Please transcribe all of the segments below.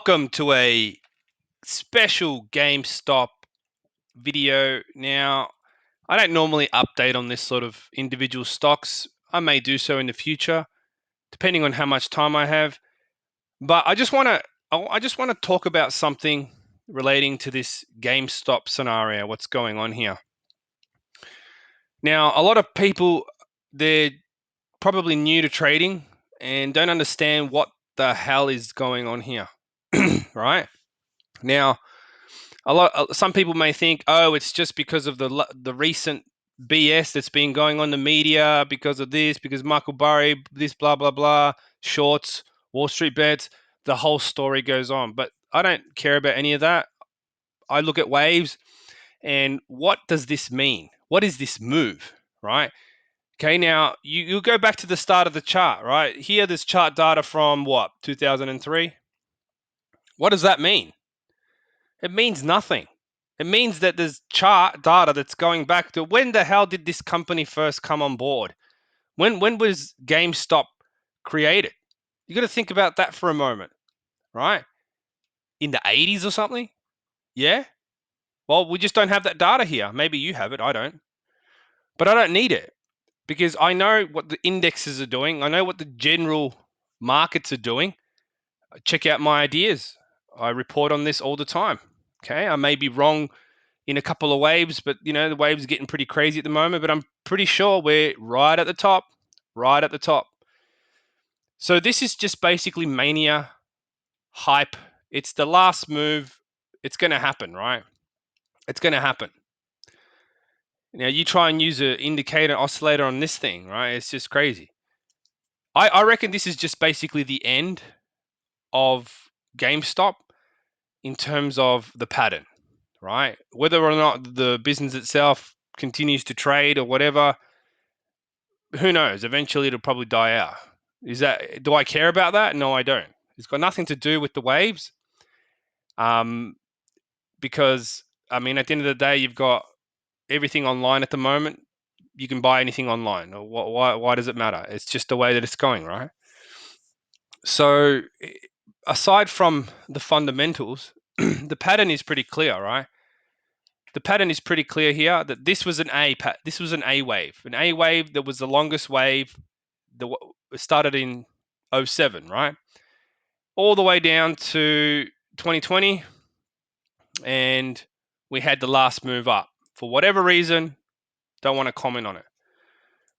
Welcome to a special GameStop video. Now, I don't normally update on this sort of individual stocks. I may do so in the future, depending on how much time I have. But I just want to talk about something relating to this GameStop scenario, what's going on here. Now, a lot of people, they're probably new to trading and don't understand what the hell is going on here, right? Now, some people may think, oh, it's just because of the recent BS that's been going on in the media because of this, because Michael Burry, this blah blah blah, shorts, Wall Street bets, the whole story goes on. But I don't care about any of that. I look at waves and what does this mean? What is this move, right? Okay, now you go back to the start of the chart, right? Here, this chart data from what, 2003? What does that mean? It means nothing. It means that there's chart data that's going back to when the hell did this company first come on board? When was GameStop created? You got to think about that for a moment, right? In the 80s or something? Yeah? Well, we just don't have that data here. Maybe you have it, I don't. But I don't need it because I know what the indexes are doing. I know what the general markets are doing. Check out my ideas. I report on this all the time. Okay, I may be wrong in a couple of waves, but the waves are getting pretty crazy at the moment, but I'm pretty sure we're right at the top, right at the top. So this is just basically mania, hype. It's the last move. It's going to happen, right? It's going to happen. Now you try and use an indicator oscillator on this thing, right? It's just crazy. I reckon this is just basically the end of GameStop in terms of the pattern, right? Whether or not the business itself continues to trade or whatever, who knows? Eventually, it'll probably die out. Do I care about that? No, I don't. It's got nothing to do with the waves, because at the end of the day, you've got everything online at the moment. You can buy anything online. Why does it matter? It's just the way that it's going, right? So, aside from the fundamentals, the pattern is pretty clear, right? The pattern is pretty clear here that this was an A wave. An A wave that was the longest wave. It started in 07, right? All the way down to 2020, and we had the last move up. For whatever reason, don't want to comment on it,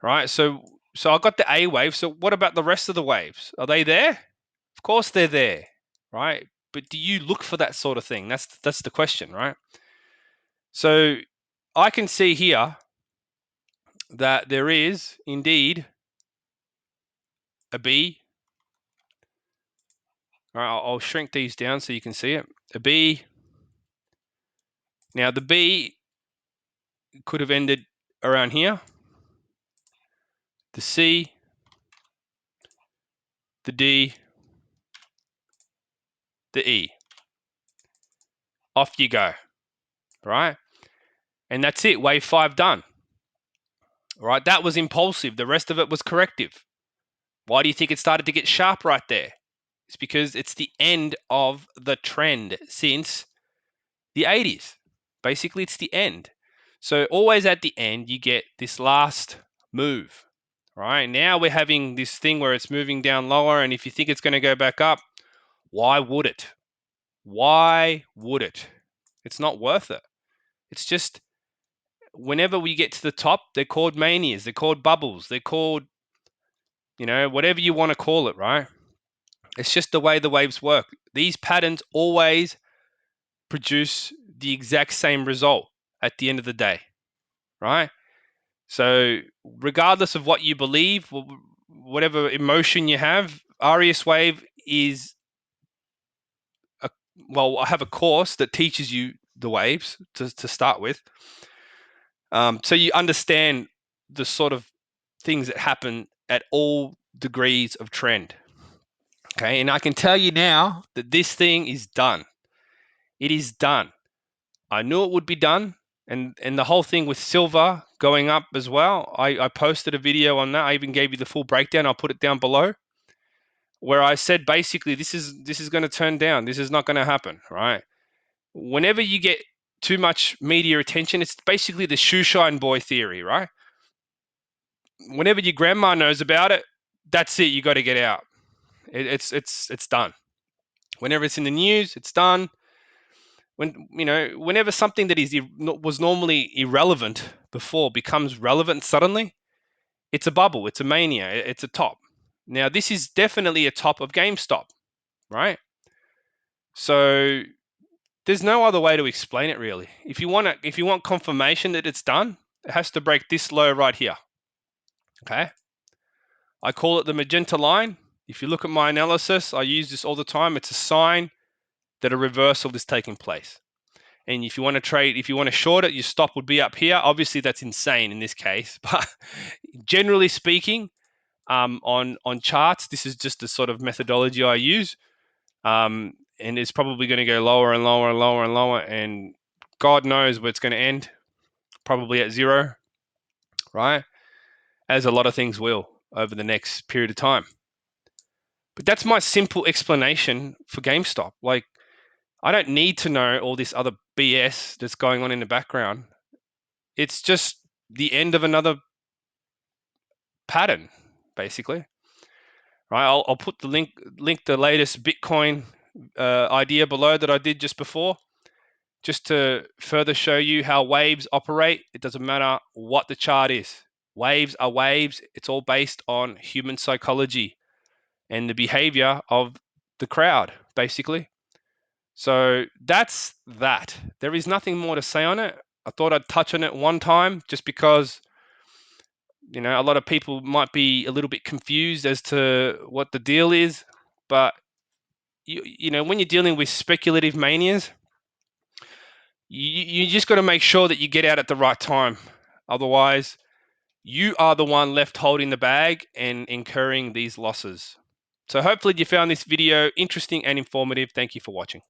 right? So I got the A wave. So what about the rest of the waves? Are they there? Of course they're there, right? But do you look for that sort of thing? That's the question, right? So I can see here that there is indeed a B. All right, I'll shrink these down so you can see it. A B. Now the B could have ended around here. The C, the D, the E. Off you go, right? And that's it, wave 5 done. Right, that was impulsive. The rest of it was corrective. Why do you think it started to get sharp right there? It's because it's the end of the trend since the 80s. Basically, it's the end. So always at the end, you get this last move. Right, now we're having this thing where it's moving down lower, and if you think it's going to go back up, why would it? Why would it? It's not worth it. It's just whenever we get to the top, they're called manias, they're called bubbles, they're called, whatever you want to call it, right? It's just the way the waves work. These patterns always produce the exact same result at the end of the day, right? So regardless of what you believe, whatever emotion you have, Arias wave is I have a course that teaches you the waves to start with. So you understand the sort of things that happen at all degrees of trend. Okay, and I can tell you now that this thing is done. It is done. I knew it would be done, and the whole thing with silver going up as well. I posted a video on that. I even gave you the full breakdown. I'll put it down below. where I said basically this is going to turn down. This is not going to happen, right? Whenever you get too much media attention, it's basically the shoe shine boy theory, right? Whenever your grandma knows about it, that's it. You got to get out. It's done. Whenever it's in the news, it's done. Whenever something that was normally irrelevant before becomes relevant suddenly, it's a bubble. It's a mania. It's a top. Now this is definitely a top of GameStop, right? So there's no other way to explain it really. If you want confirmation that it's done, it has to break this low right here. Okay. I call it the magenta line. If you look at my analysis, I use this all the time. It's a sign that a reversal is taking place. And if you want to short it, your stop would be up here. Obviously, that's insane in this case, but generally speaking, on charts, this is just the sort of methodology I use. And it's probably going to go lower and lower and lower and lower, and God knows where it's going to end. Probably at zero, right? As a lot of things will over the next period of time. But that's my simple explanation for GameStop. Like, I don't need to know all this other BS that's going on in the background. It's just the end of another pattern, basically. Right? I'll put the link the latest Bitcoin idea below that I did just before, just to further show you how waves operate. It doesn't matter what the chart is. Waves are waves. It's all based on human psychology and the behavior of the crowd, basically. So that's that. There is nothing more to say on it. I thought I'd touch on it one time just because, a lot of people might be a little bit confused as to what the deal is. But, when you're dealing with speculative manias, you just got to make sure that you get out at the right time. Otherwise, you are the one left holding the bag and incurring these losses. So hopefully you found this video interesting and informative. Thank you for watching.